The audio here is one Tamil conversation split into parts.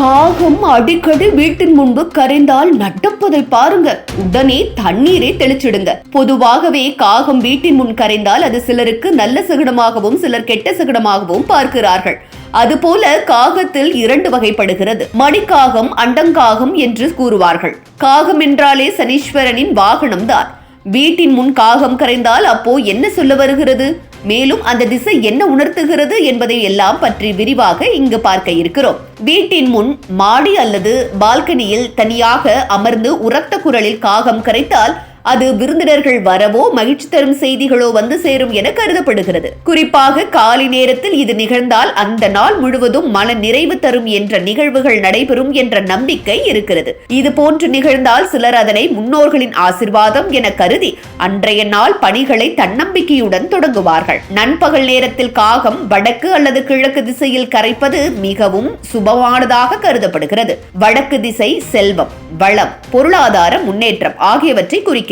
காகம் அடிக்கடி வீட்டின் முன்பு கரைந்தால் நடப்பதை பாருங்க. உடனே தண்ணீரை தெளிச்சிடுங்க. பொதுவாகவே காகம் வீட்டின் முன் கரைந்தால் அது சிலருக்கு நல்ல சகுனமாகவும் சிலர் கெட்ட சகுனமாகவும் பார்க்கிறார்கள். அதுபோல காகத்தில் 2 வகைப்படுகிறது. மணிக்காகம், அண்டங்காகம் என்று கூறுவார்கள். காகம் என்றாலே சனீஸ்வரனின் வாகனம்தான். வீட்டின் முன் காகம் கரைந்தால் அப்போ என்ன சொல்ல வருகிறது, மேலும் அந்த திசை என்ன உணர்த்துகிறது என்பதை எல்லாம் பற்றி விரிவாக இங்கு பார்க்க இருக்கிறோம். வீட்டின் முன் மாடி அல்லது பால்கனியில் தனியாக அமர்ந்து உரத்த குரலில் காகம் கரைத்தால் அது விருந்தினர்கள் வரவோ மகிழ்ச்சி தரும் செய்திகளோ வந்து சேரும் என கருதப்படுகிறது. குறிப்பாக காலை நேரத்தில் இது நிகழ்ந்தால் அந்த நாள் முழுவதும் மன நிறைவு தரும் என்ற நிகழ்வுகள் நடைபெறும் என்ற நம்பிக்கை இருக்கிறது. இது போன்று நிகழ்ந்தால் சிலர் அதனை முன்னோர்களின் ஆசிர்வாதம் என கருதி அன்றைய நாள் பணிகளை தன்னம்பிக்கையுடன் தொடங்குவார்கள். நண்பகல் நேரத்தில் காகம் வடக்கு அல்லது கிழக்கு திசையில் கரைப்பது மிகவும் சுபமானதாக கருதப்படுகிறது. வடக்கு திசை செல்வம், வளம், பொருளாதார முன்னேற்றம் ஆகியவற்றை குறிக்கிறது.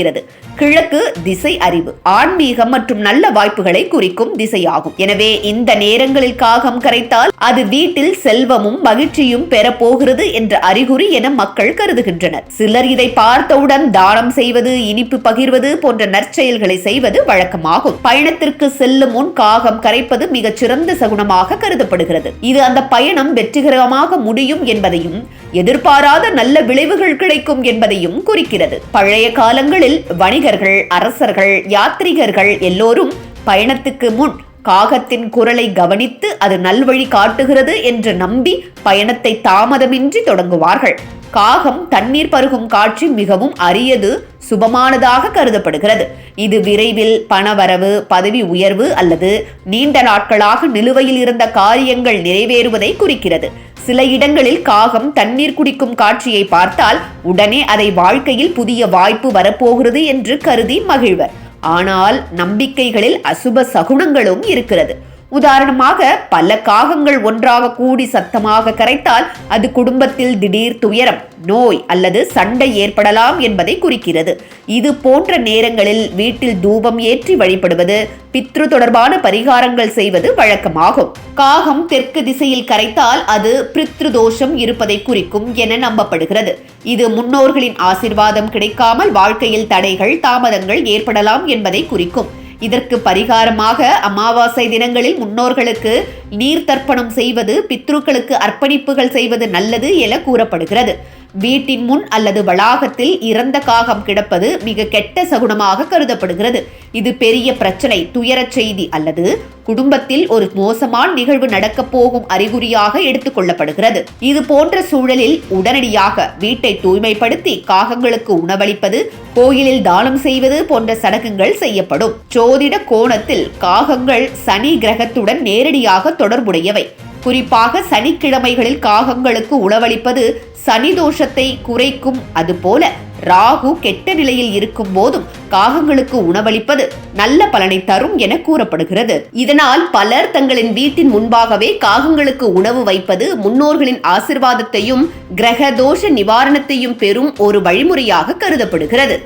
கிழக்கு திசை அறிவு, ஆன்மீகம் மற்றும் நல்ல வாய்ப்புகளை குறிக்கும் திசையாகும். எனவே இந்த நேரங்களில் காகம் கரைத்தால் அது வீட்டில் செல்வமும் மகிழ்ச்சியும் பெறப்போகிறது என்ற அறிகுறி என மக்கள் கருதுகின்றனர். சிலர் இதை பார்த்தவுடன் தானம் செய்வது, இனிப்பு பகிர்வது போன்ற நற்செயல்களை செய்வது வழக்கமாகும். பயணத்திற்கு செல்லும் முன் காகம் கரைப்பது மிகச் சிறந்த சகுனமாக கருதப்படுகிறது. இது அந்த பயணம் வெற்றிகரமாக முடியும் என்பதையும் எதிர்பாராத நல்ல விளைவுகள் கிடைக்கும் என்பதையும் குறிக்கிறது. பழைய காலங்களில் வணிகர்கள், அரசர்கள், யாத்ரீகர்கள் எல்லோரும் பயணத்துக்கு முன் காகத்தின் குரலை கவனித்து அது நல்வழி காட்டுகிறது என்று நம்பி பயணத்தை தாமதமின்றி தொடங்குவார்கள். காகம் தண்ணீர் பருகும் காட்சி மிகவும் அரியது, சுபமானதாக கருதப்படுகிறது. இது விரைவில் பணவரவு, பதவி உயர்வு அல்லது நீண்ட நாட்களாக நிலுவையில் இருந்த காரியங்கள் நிறைவேறுவதை குறிக்கிறது. சில இடங்களில் காகம் தண்ணீர் குடிக்கும் காட்சியை பார்த்தால் உடனே அதை வாழ்க்கையில் புதிய வாய்ப்பு வரப்போகிறது என்று கருதி மகிழ்வர். ஆனால் நம்பிக்கைகளில் அசுப சகுனங்களும் இருக்கிறது. உதாரணமாக, பல காகங்கள் ஒன்றாக கூடி சத்தமாக கரைத்தால் அது குடும்பத்தில் திடீர் துயரம், நோய் அல்லது சண்டை ஏற்படலாம் என்பதை குறிக்கிறது. இது போன்ற நேரங்களில் வீட்டில் தூபம் ஏற்றி வழிபடுவது, பித்ரு தொடர்பான பரிகாரங்கள் செய்வது வழக்கமாகும். காகம் தெற்கு திசையில் கரைத்தால் அது பித்ரு தோஷம் இருப்பதை குறிக்கும் என நம்பப்படுகிறது. இது முன்னோர்களின் ஆசிர்வாதம் கிடைக்காமல் வாழ்க்கையில் தடைகள், தாமதங்கள் ஏற்படலாம் என்பதை குறிக்கும். இதற்கு பரிகாரமாக அமாவாசை தினங்களில் முன்னோர்களுக்கு நீர் தர்ப்பணம் செய்வது, பித்ருக்களுக்கு அர்ப்பணிப்புகள் செய்வது நல்லது என கூறப்படுகிறது. வீட்டின் முன் அல்லது வளாகத்தில் இறந்த காகம் கிடப்பது மிக கெட்ட சகுனமாக கருதப்படுகிறது. இது பெரிய பிரச்சனை, துயரச் செய்தி அல்லது குடும்பத்தில் ஒரு மோசமான நிகழ்வு நடக்கப் போகும் அறிகுறியாக எடுத்துக் கொள்ளப்படுகிறது. இது போன்ற சூழலில் உடனடியாக வீட்டை தூய்மைப்படுத்தி காகங்களுக்கு உணவளிப்பது, கோயிலில் தானம் செய்வது போன்ற சடங்குகள் செய்யப்படும். ஜோதிட கோணத்தில் காகங்கள் சனி கிரகத்துடன் நேரடியாக தொடர்புடையவை. குறிப்பாக சனிக்கிழமைகளில் காகங்களுக்கு உணவளிப்பது சனி தோஷத்தை குறைக்கும். அதுபோல ராகு கெட்ட நிலையில் இருக்கும் போதும் காகங்களுக்கு உணவளிப்பது நல்ல பலனை தரும் என கூறப்படுகிறது. இதனால் பலர் தங்களின் வீட்டின் முன்பாகவே காகங்களுக்கு உணவு வைப்பது முன்னோர்களின் ஆசிர்வாதத்தையும் கிரக தோஷ நிவாரணத்தையும் பெறும் ஒரு வழிமுறையாக கருதப்படுகிறது.